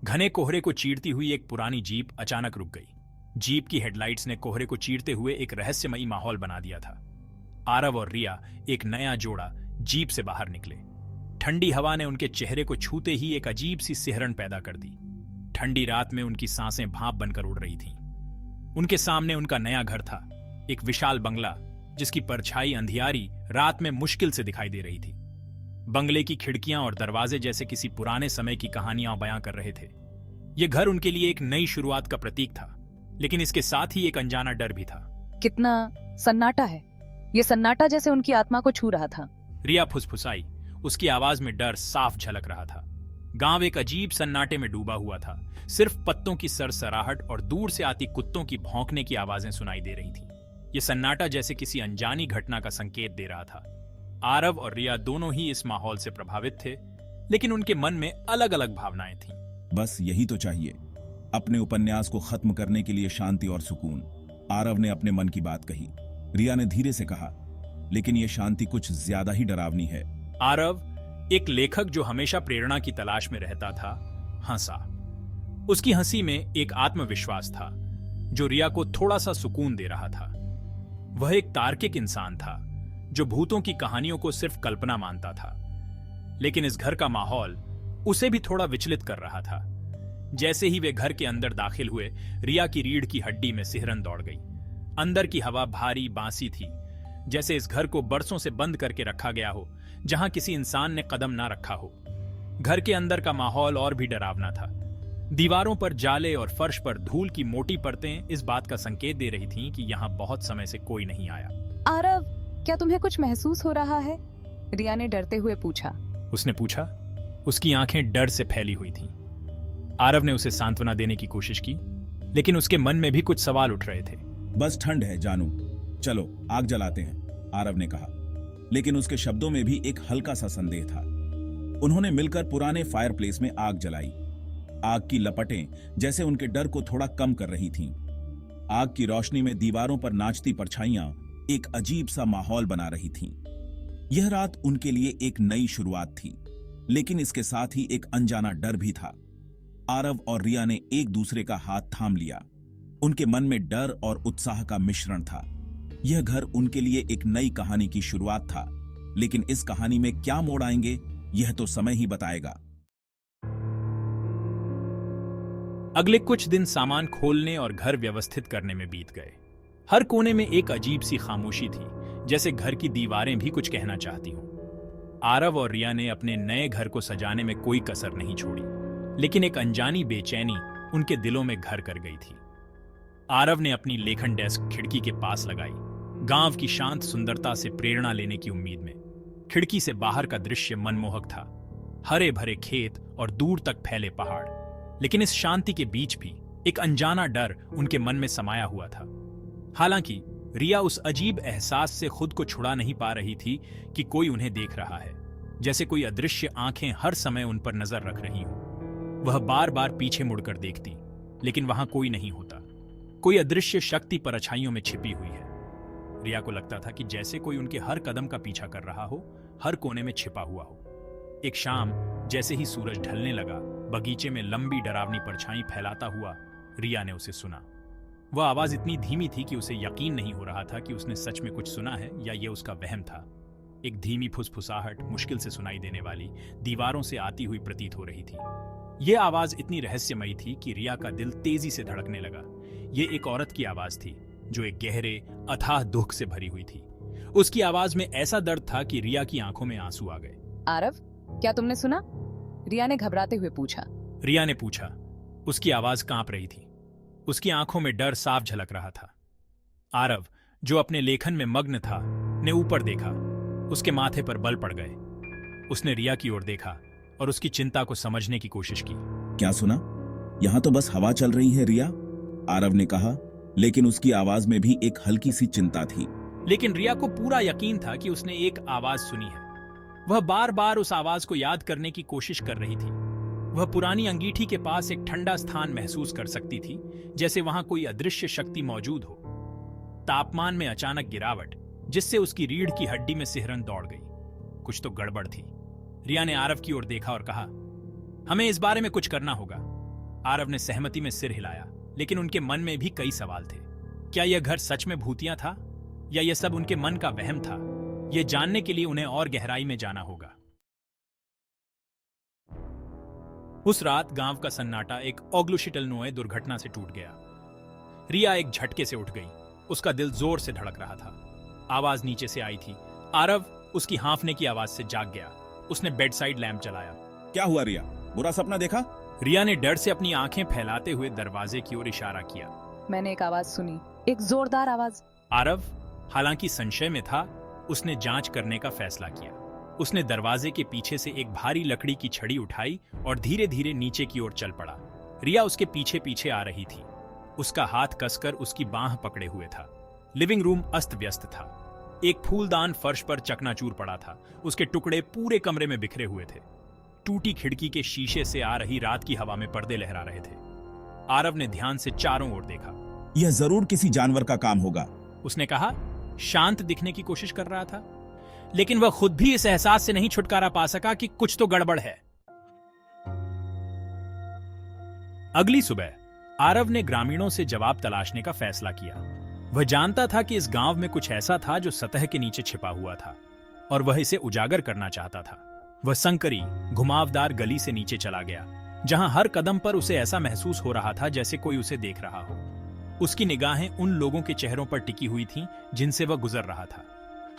घने कोहरे को चीरती हुई एक पुरानी जीप अचानक रुक गई। जीप की हेडलाइट्स ने कोहरे को चीरते हुए एक रहस्यमयी माहौल बना दिया था। आरव और रिया, एक नया जोड़ा, जीप से बाहर निकले। ठंडी हवा ने उनके चेहरे को छूते ही एक अजीब सी सिहरन पैदा कर दी। ठंडी रात में उनकी सांसें भाप बनकर उड़ रही थीं। उनके सामने उनका नया घर था, एक विशाल बंगला जिसकी परछाई अंधियारी रात में मुश्किल से दिखाई दे रही थी। बंगले की खिड़कियां और दरवाजे जैसे किसी पुराने समय की कहानियां बयां कर रहे थे। यह घर उनके लिए एक नई शुरुआत का प्रतीक था, लेकिन इसके साथ ही एक अनजाना डर भी था। कितना सन्नाटा है। ये सन्नाटा जैसे उनकी आत्मा को छू रहा था। रिया फुसफुसाई, उसकी आवाज में डर साफ झलक रहा था। गांव एक अजीब सन्नाटे में डूबा हुआ था। सिर्फ पत्तों की सरसराहट और दूर से आती कुत्तों की भौंकने की आवाजें सुनाई दे रही थीं। यह सन्नाटा जैसे किसी अनजानी घटना का संकेत दे रहा था। आरव और रिया दोनों ही इस माहौल से प्रभावित थे, लेकिन उनके मन में अलग अलग भावनाएं थीं। बस यही तो चाहिए, अपने उपन्यास को खत्म करने के लिए शांति और सुकून। आरव ने अपने मन की बात कही। रिया ने धीरे से कहा, लेकिन यह शांति कुछ ज्यादा ही डरावनी है। आरव, एक लेखक जो हमेशा प्रेरणा की तलाश में रहता था, हंसा। उसकी हंसी में एक आत्मविश्वास था जो रिया को थोड़ा सा सुकून दे रहा था। वह एक तार्किक इंसान था जो भूतों की कहानियों को सिर्फ कल्पना मानता था, लेकिन इस घर का माहौल उसे भी थोड़ा विचलित कर रहा था। जैसे ही वे घर के अंदर दाखिल हुए, रिया की रीढ़ की हड्डी में सिहरन दौड़ गई। अंदर की हवा भारी बांसी थी, जैसे इस घर को बरसों से बंद करके रखा गया हो, जहां किसी इंसान ने कदम ना रखा हो। घर के अंदर का माहौल और भी डरावना था। दीवारों पर जाले और फर्श पर धूल की मोटी परतें इस बात का संकेत दे रही थीं कि यहां बहुत समय से कोई नहीं आया। आरव, क्या तुम्हें कुछ महसूस हो रहा है? रिया ने डरते हुए पूछा। उसने पूछा। उसकी आंखें डर से फैली हुई थीं। आरव ने उसे सांत्वना देने की कोशिश की, लेकिन उसके मन में भी कुछ सवाल उठ रहे थे। बस ठंड है जानू, चलो आग जलाते हैं, आरव ने कहा। लेकिन उसके शब्दों में भी एक हल्का सा संदेह था। उन्होंने मिलकर पुराने फायरप्लेस में आग जलाई। आग की लपटें जैसे उनके डर को थोड़ा कम कर रही थीं। आग की रोशनी में दीवारों पर नाचती परछाइयां एक अजीब सा माहौल बना रही थीं। यह रात उनके लिए एक नई शुरुआत थी, लेकिन इसके साथ ही एक अनजाना डर भी था। आरव और रिया ने एक दूसरे का हाथ थाम लिया। उनके मन में डर और उत्साह का मिश्रण था। यह घर उनके लिए एक नई कहानी की शुरुआत था, लेकिन इस कहानी में क्या मोड़ आएंगे, यह तो समय ही बताएगा। अगले कुछ दिन सामान खोलने और घर व्यवस्थित करने में बीत गए। हर कोने में एक अजीब सी खामोशी थी, जैसे घर की दीवारें भी कुछ कहना चाहती हों। आरव और रिया ने अपने नए घर को सजाने में कोई कसर नहीं छोड़ी, लेकिन एक अनजानी बेचैनी उनके दिलों में घर कर गई थी। आरव ने अपनी लेखन डेस्क खिड़की के पास लगाई, गांव की शांत सुंदरता से प्रेरणा लेने की उम्मीद में। खिड़की से बाहर का दृश्य मनमोहक था, हरे भरे खेत और दूर तक फैले पहाड़। लेकिन इस शांति के बीच भी एक अनजाना डर उनके मन में समाया हुआ था। हालांकि रिया उस अजीब एहसास से खुद को छुड़ा नहीं पा रही थी कि कोई उन्हें देख रहा है, जैसे कोई अदृश्य आंखें हर समय उन पर नजर रख रही हों। वह बार बार पीछे मुड़कर देखती, लेकिन वहां कोई नहीं होता। कोई अदृश्य शक्ति परछाइयों में छिपी हुई है। रिया को लगता था कि जैसे कोई उनके हर कदम का पीछा कर रहा हो, हर कोने में छिपा हुआ हो। एक शाम जैसे ही सूरज ढलने लगा, बगीचे में लंबी डरावनी परछाई फैलाता हुआ रिया ने उसे सुना। वह आवाज इतनी धीमी थी कि उसे यकीन नहीं हो रहा था कि उसने सच में कुछ सुना है या यह उसका वहम था। एक धीमी फुसफुसाहट, मुश्किल से सुनाई देने वाली, दीवारों से आती हुई प्रतीत हो रही थी। यह आवाज इतनी रहस्यमयी थी कि रिया का दिल तेजी से धड़कने लगा। यह एक औरत की आवाज थी जो एक गहरे, अथाह दुख से भरी हुई थी। उसकी आवाज में ऐसा दर्द था कि रिया की आंखों में आंसू आ गए। आरव, क्या तुमने सुना? रिया ने घबराते हुए पूछा। रिया ने पूछा। उसकी आवाज कांप रही थी। उसकी आंखों में डर साफ झलक रहा था। आरव, जो अपने लेखन में मग्न था, ने ऊपर देखा। उसके माथे पर बल पड़ गए। उसने रिया की ओर देखा और उसकी चिंता को समझने की कोशिश की। क्या सुना? यहां तो बस हवा चल रही है रिया, आरव ने कहा, लेकिन उसकी आवाज में भी एक हल्की सी चिंता थी। लेकिन रिया को पूरा यकीन था कि उसने एक आवाज सुनी है। वह बार बार उस आवाज को याद करने की कोशिश कर रही थी। वह पुरानी अंगीठी के पास एक ठंडा स्थान महसूस कर सकती थी, जैसे वहां कोई अदृश्य शक्ति मौजूद हो। तापमान में अचानक गिरावट, जिससे उसकी रीढ़ की हड्डी में सिहरन दौड़ गई। कुछ तो गड़बड़ थी। रिया ने आरव की ओर देखा और कहा, हमें इस बारे में कुछ करना होगा। आरव ने सहमति में सिर हिलाया, लेकिन उनके मन में भी कई सवाल थे। क्या यह घर सच में भूतिया था या यह सब उनके मन का वहम था? यह जानने के लिए उन्हें और गहराई में जाना होगा। उस रात गांव का सन्नाटा एक ओग्लुशिटलनोए दुर्घटना से टूट गया। रिया एक झटके से उठ गई। उसका दिल जोर से धड़क रहा था। आवाज नीचे से आई थी। आरव उसकी हांफने की आवाज से जाग गया। उसने बेड साइड लैंप जलाया। क्या हुआ रिया, बुरा सपना देखा? रिया ने डर से अपनी आंखें फैलाते हुए दरवाजे की ओर इशारा किया। मैंने एक आवाज सुनी, एक जोरदार आवाज। आरव हालांकि संशय में था, उसने जांच करने का फैसला किया। उसने दरवाजे के पीछे से एक भारी लकड़ी की छड़ी उठाई और धीरे धीरे नीचे की ओर चल पड़ा। रिया उसके पीछे पीछे आ रही थी। उसका हाथ कसकर उसकी बांह पकड़े हुए था। लिविंग रूम अस्त व्यस्त था। एक फूलदान फर्श पर चकनाचूर पड़ा था। उसके टुकड़े पूरे कमरे में बिखरे हुए थे। टूटी खिड़की के शीशे से आ रही रात की हवा में पर्दे लहरा रहे थे। आरव ने ध्यान से चारों ओर देखा। यह जरूर किसी जानवर का काम होगा, उसने कहा, शांत दिखने की कोशिश कर रहा था, लेकिन वह खुद भी इस एहसास से नहीं छुटकारा पा सका कि कुछ तो गड़बड़ है। अगली सुबह आरव ने ग्रामीणों से जवाब तलाशने का फैसला किया। वह जानता था कि इस गांव में कुछ ऐसा था जो सतह के नीचे छिपा हुआ था और वह इसे उजागर करना चाहता था। वह संकरी, घुमावदार गली से नीचे चला गया, जहां हर कदम पर उसे ऐसा महसूस हो रहा था जैसे कोई उसे देख रहा हो। उसकी निगाहें उन लोगों के चेहरों पर टिकी हुई थीं जिनसे वह गुजर रहा था।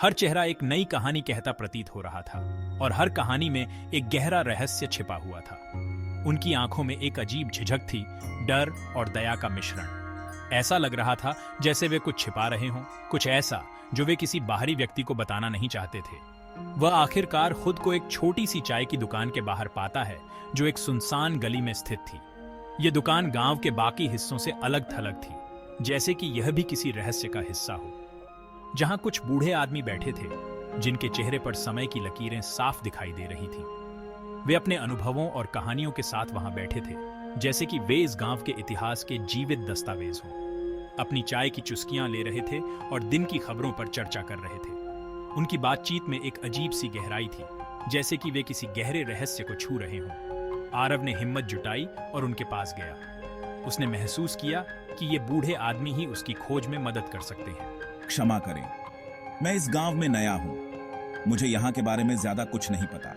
हर चेहरा एक नई कहानी कहता प्रतीत हो रहा था और हर कहानी में एक गहरा रहस्य छिपा हुआ था। उनकी आंखों में एक अजीब झिझक थी, डर और दया का मिश्रण। ऐसा लग रहा था जैसे वे कुछ छिपा रहे हों, कुछ ऐसा जो वे किसी बाहरी व्यक्ति को बताना नहीं चाहते थे। वह आखिरकार खुद को एक छोटी सी चाय की दुकान के बाहर पाता है जो एक सुनसान गली में स्थित थी। यह दुकान गांव के बाकी हिस्सों से अलग थलग थी, जैसे कि यह भी किसी रहस्य का हिस्सा हो। जहां कुछ बूढ़े आदमी बैठे थे जिनके चेहरे पर समय की लकीरें साफ दिखाई दे रही थीं। वे अपने अनुभवों और कहानियों के साथ वहां बैठे थे, जैसे कि वे इस गांव के इतिहास के जीवित दस्तावेज हों। अपनी चाय की चुस्कियां ले रहे थे और दिन की खबरों पर चर्चा कर रहे थे। उनकी बातचीत में एक अजीब सी गहराई थी, जैसे कि वे किसी गहरे रहस्य को छू रहे हों। आरव ने हिम्मत जुटाई और उनके पास गया। उसने महसूस किया कि ये बूढ़े आदमी ही उसकी खोज में मदद कर सकते हैं। क्षमा करें, मैं इस गांव में नया हूं। मुझे यहाँ के बारे में ज्यादा कुछ नहीं पता।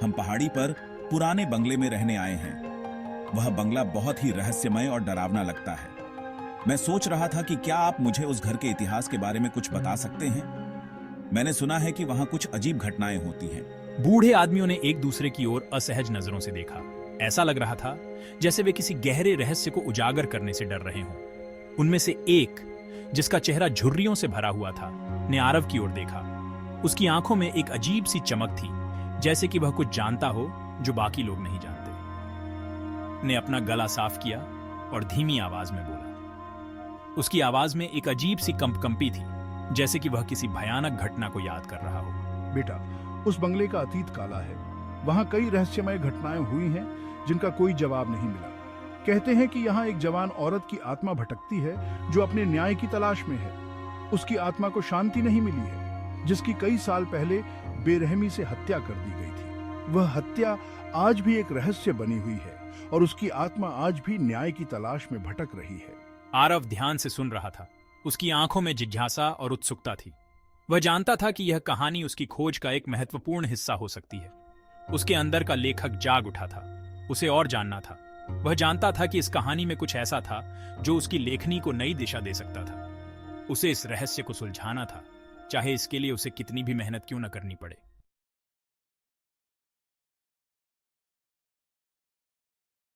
हम पहाड़ी पर पुराने बंगले में रहने आए हैं। वह बंगला बहुत ही रहस्यमय और डरावना लगता है। मैं सोच रहा था कि क्या आप मुझे उस घर के इतिहास के बारे में कुछ बता सकते हैं? मैंने सुना है कि वहां कुछ अजीब घटनाएं होती हैं। बूढ़े आदमियों ने एक दूसरे की ओर असहज नजरों से देखा। ऐसा लग रहा था जैसे वे किसी गहरे रहस्य को उजागर करने से डर रहे हों। उनमें से एक, जिसका चेहरा झुर्रियों से भरा हुआ था, ने आरव की ओर देखा। उसकी आंखों में एक अजीब सी चमक थी, जैसे कि वह कुछ जानता हो जो बाकी लोग नहीं जानते। ने अपना गला साफ किया और धीमी आवाज में बोला। उसकी आवाज में एक अजीब सी कंपकंपी थी, जैसे कि वह किसी भयानक घटना को याद कर रहा हो। बेटा, उस बंगले का अतीत काला है। वहाँ कई रहस्यमय घटनाएं हुई हैं जिनका कोई जवाब नहीं मिला। कहते हैं कि यहाँ एक जवान औरत की आत्मा भटकती है जो अपने न्याय की तलाश में है। उसकी आत्मा को शांति नहीं मिली है, जिसकी कई साल पहले बेरहमी से हत्या कर दी गई थी। वह हत्या आज भी एक रहस्य बनी हुई है और उसकी आत्मा आज भी न्याय की तलाश में भटक रही है। आरव ध्यान से सुन रहा था। उसकी आंखों में जिज्ञासा और उत्सुकता थी। वह जानता था कि यह कहानी उसकी खोज का एक महत्वपूर्ण हिस्सा हो सकती है। उसके अंदर का लेखक जाग उठा था। उसे और जानना था। वह जानता था कि इस कहानी में कुछ ऐसा था जो उसकी लेखनी को नई दिशा दे सकता था। उसे इस रहस्य को सुलझाना था, चाहे इसके लिए उसे कितनी भी मेहनत क्यों न करनी पड़े।